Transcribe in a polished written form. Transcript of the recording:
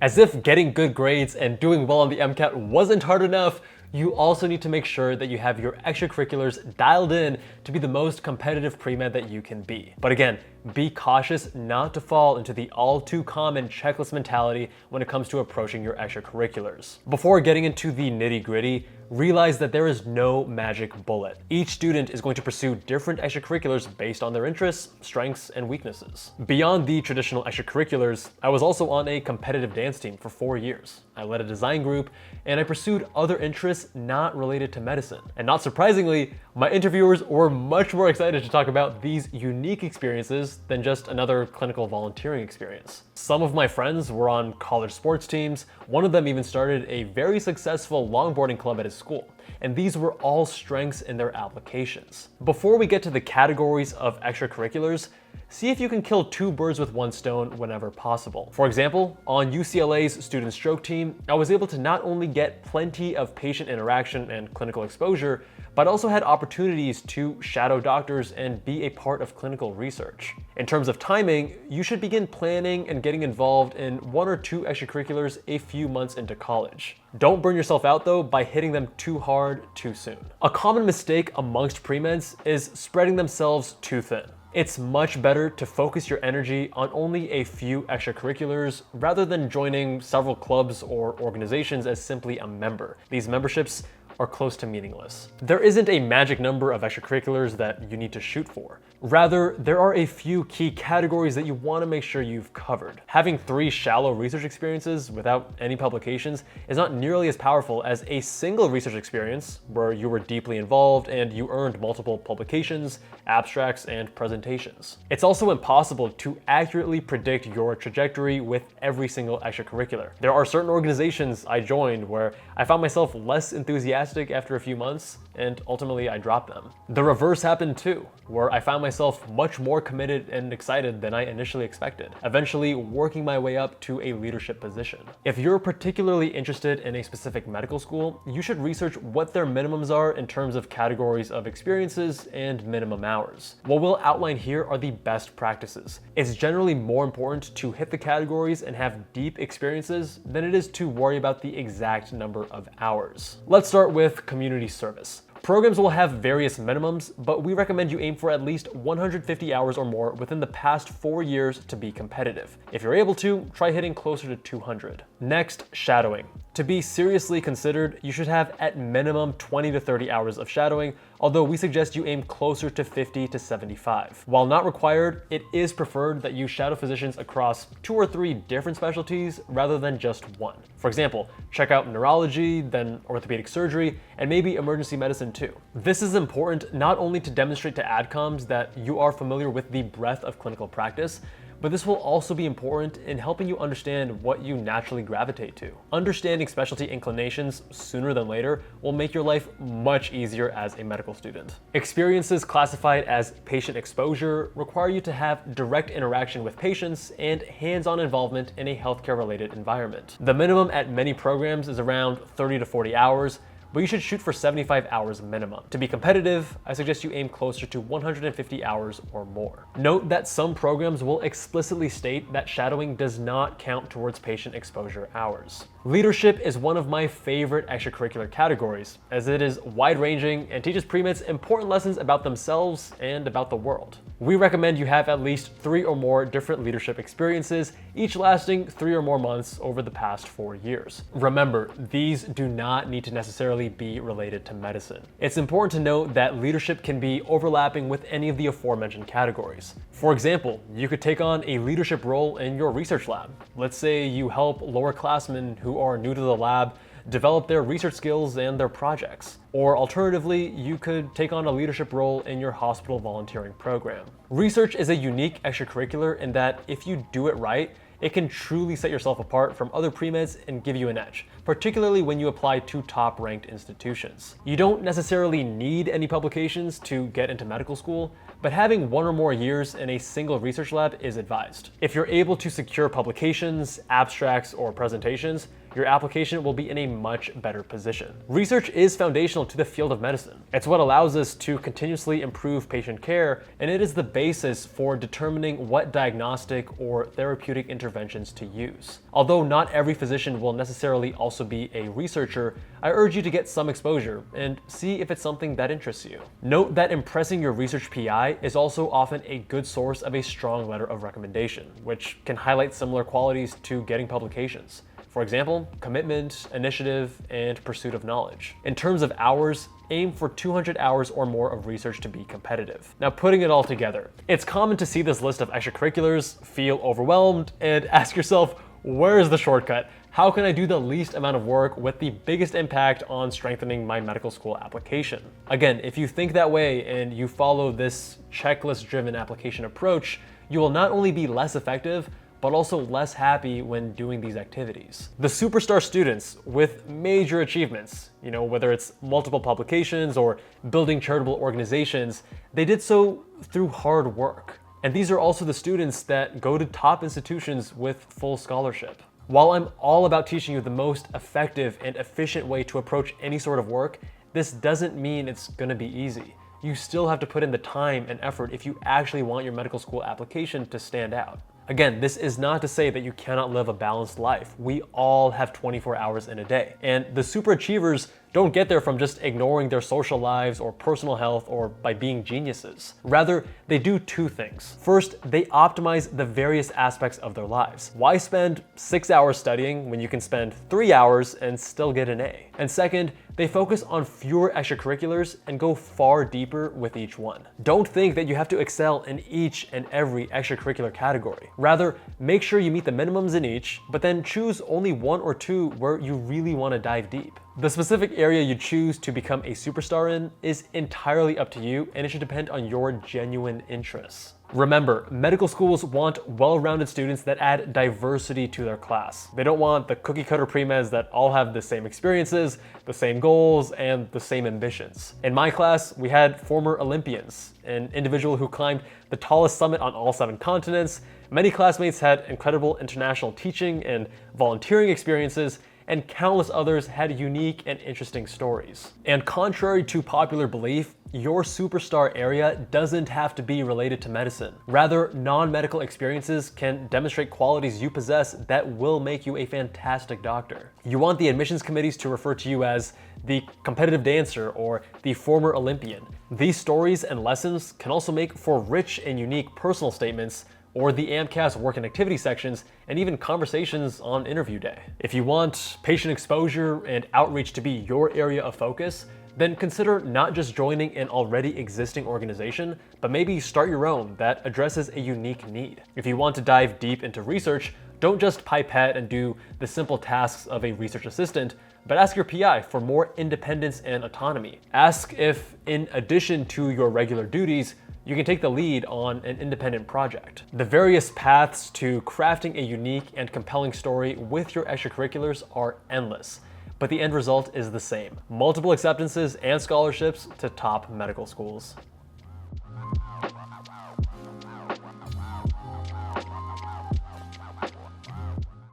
As if getting good grades and doing well on the MCAT wasn't hard enough, you also need to make sure that you have your extracurriculars dialed in to be the most competitive pre-med that you can be. But again, be cautious not to fall into the all too common checklist mentality when it comes to approaching your extracurriculars. Before getting into the nitty-gritty, realize that there is no magic bullet. Each student is going to pursue different extracurriculars based on their interests, strengths, and weaknesses. Beyond the traditional extracurriculars, I was also on a competitive dance team for 4 years. I led a design group, and I pursued other interests not related to medicine. And not surprisingly, my interviewers were much more excited to talk about these unique experiences than just another clinical volunteering experience. Some of my friends were on college sports teams. One of them even started a very successful longboarding club at his school. And these were all strengths in their applications. Before we get to the categories of extracurriculars, see if you can kill 2 birds with 1 stone whenever possible. For example, on UCLA's student stroke team, I was able to not only get plenty of patient interaction and clinical exposure, but also had opportunities to shadow doctors and be a part of clinical research. In terms of timing, you should begin planning and getting involved in 1 or 2 extracurriculars a few months into college. Don't burn yourself out though by hitting them too hard too soon. A common mistake amongst pre-meds is spreading themselves too thin. It's much better to focus your energy on only a few extracurriculars rather than joining several clubs or organizations as simply a member. These memberships are close to meaningless. There isn't a magic number of extracurriculars that you need to shoot for. Rather, there are a few key categories that you want to make sure you've covered. Having 3 shallow research experiences without any publications is not nearly as powerful as a single research experience where you were deeply involved and you earned multiple publications, abstracts, and presentations. It's also impossible to accurately predict your trajectory with every single extracurricular. There are certain organizations I joined where I found myself less enthusiastic after a few months, and ultimately I dropped them. The reverse happened too, where I found myself much more committed and excited than I initially expected, eventually working my way up to a leadership position. If you're particularly interested in a specific medical school, you should research what their minimums are in terms of categories of experiences and minimum hours. What we'll outline here are the best practices. It's generally more important to hit the categories and have deep experiences than it is to worry about the exact number of hours. Let's start with community service. Programs will have various minimums, but we recommend you aim for at least 150 hours or more within the past 4 years to be competitive. If you're able to, try hitting closer to 200. Next, shadowing. To be seriously considered, you should have at minimum 20 to 30 hours of shadowing, although we suggest you aim closer to 50 to 75. While not required, it is preferred that you shadow physicians across 2 or 3 different specialties rather than just one. For example, check out neurology, then orthopedic surgery, and maybe emergency medicine too. This is important not only to demonstrate to AdComs that you are familiar with the breadth of clinical practice, but this will also be important in helping you understand what you naturally gravitate to. Understanding specialty inclinations sooner than later will make your life much easier as a medical student. Experiences classified as patient exposure require you to have direct interaction with patients and hands-on involvement in a healthcare-related environment. The minimum at many programs is around 30 to 40 hours, but you should shoot for 75 hours minimum. To be competitive, I suggest you aim closer to 150 hours or more. Note that some programs will explicitly state that shadowing does not count towards patient exposure hours. Leadership is one of my favorite extracurricular categories, as it is wide-ranging and teaches pre-meds important lessons about themselves and about the world. We recommend you have at least 3 or more different leadership experiences, each lasting 3 or more months over the past 4 years. Remember, these do not need to necessarily be related to medicine. It's important to note that leadership can be overlapping with any of the aforementioned categories. For example, you could take on a leadership role in your research lab. Let's say you help lowerclassmen who are new to the lab develop their research skills and their projects. Or alternatively, you could take on a leadership role in your hospital volunteering program. Research is a unique extracurricular in that if you do it right, it can truly set yourself apart from other pre-meds and give you an edge, particularly when you apply to top-ranked institutions. You don't necessarily need any publications to get into medical school, but having 1 or more years in a single research lab is advised. If you're able to secure publications, abstracts, or presentations, your application will be in a much better position. Research is foundational to the field of medicine. It's what allows us to continuously improve patient care, and it is the basis for determining what diagnostic or therapeutic interventions to use. Although not every physician will necessarily also be a researcher, I urge you to get some exposure and see if it's something that interests you. Note that impressing your research PI is also often a good source of a strong letter of recommendation, which can highlight similar qualities to getting publications. For example, commitment, initiative, and pursuit of knowledge. In terms of hours, aim for 200 hours or more of research to be competitive. Now, putting it all together, it's common to see this list of extracurriculars, feel overwhelmed, and ask yourself, where is the shortcut? How can I do the least amount of work with the biggest impact on strengthening my medical school application? Again, if you think that way and you follow this checklist-driven application approach, you will not only be less effective, but also less happy when doing these activities. The superstar students with major achievements, whether it's multiple publications or building charitable organizations, they did so through hard work. And these are also the students that go to top institutions with full scholarship. While I'm all about teaching you the most effective and efficient way to approach any sort of work, this doesn't mean it's gonna be easy. You still have to put in the time and effort if you actually want your medical school application to stand out. Again, this is not to say that you cannot live a balanced life. We all have 24 hours in a day. And the super achievers don't get there from just ignoring their social lives or personal health or by being geniuses. Rather, they do two things. First, they optimize the various aspects of their lives. Why spend 6 hours studying when you can spend 3 hours and still get an A? And second, they focus on fewer extracurriculars and go far deeper with each one. Don't think that you have to excel in each and every extracurricular category. Rather, make sure you meet the minimums in each, but then choose only one or two where you really want to dive deep. The specific area you choose to become a superstar in is entirely up to you, and it should depend on your genuine interests. Remember, medical schools want well-rounded students that add diversity to their class. They don't want the cookie-cutter pre-meds that all have the same experiences, the same goals, and the same ambitions. In my class, we had former Olympians, an individual who climbed the tallest summit on all 7 continents. Many classmates had incredible international teaching and volunteering experiences, and countless others had unique and interesting stories. And contrary to popular belief, your superstar area doesn't have to be related to medicine. Rather, non-medical experiences can demonstrate qualities you possess that will make you a fantastic doctor. You want the admissions committees to refer to you as the competitive dancer or the former Olympian. These stories and lessons can also make for rich and unique personal statements or the AMCAS work and activity sections, and even conversations on interview day. If you want patient exposure and outreach to be your area of focus, then consider not just joining an already existing organization, but maybe start your own that addresses a unique need. If you want to dive deep into research, don't just pipette and do the simple tasks of a research assistant, but ask your PI for more independence and autonomy. Ask if, in addition to your regular duties, you can take the lead on an independent project. The various paths to crafting a unique and compelling story with your extracurriculars are endless, but the end result is the same: multiple acceptances and scholarships to top medical schools.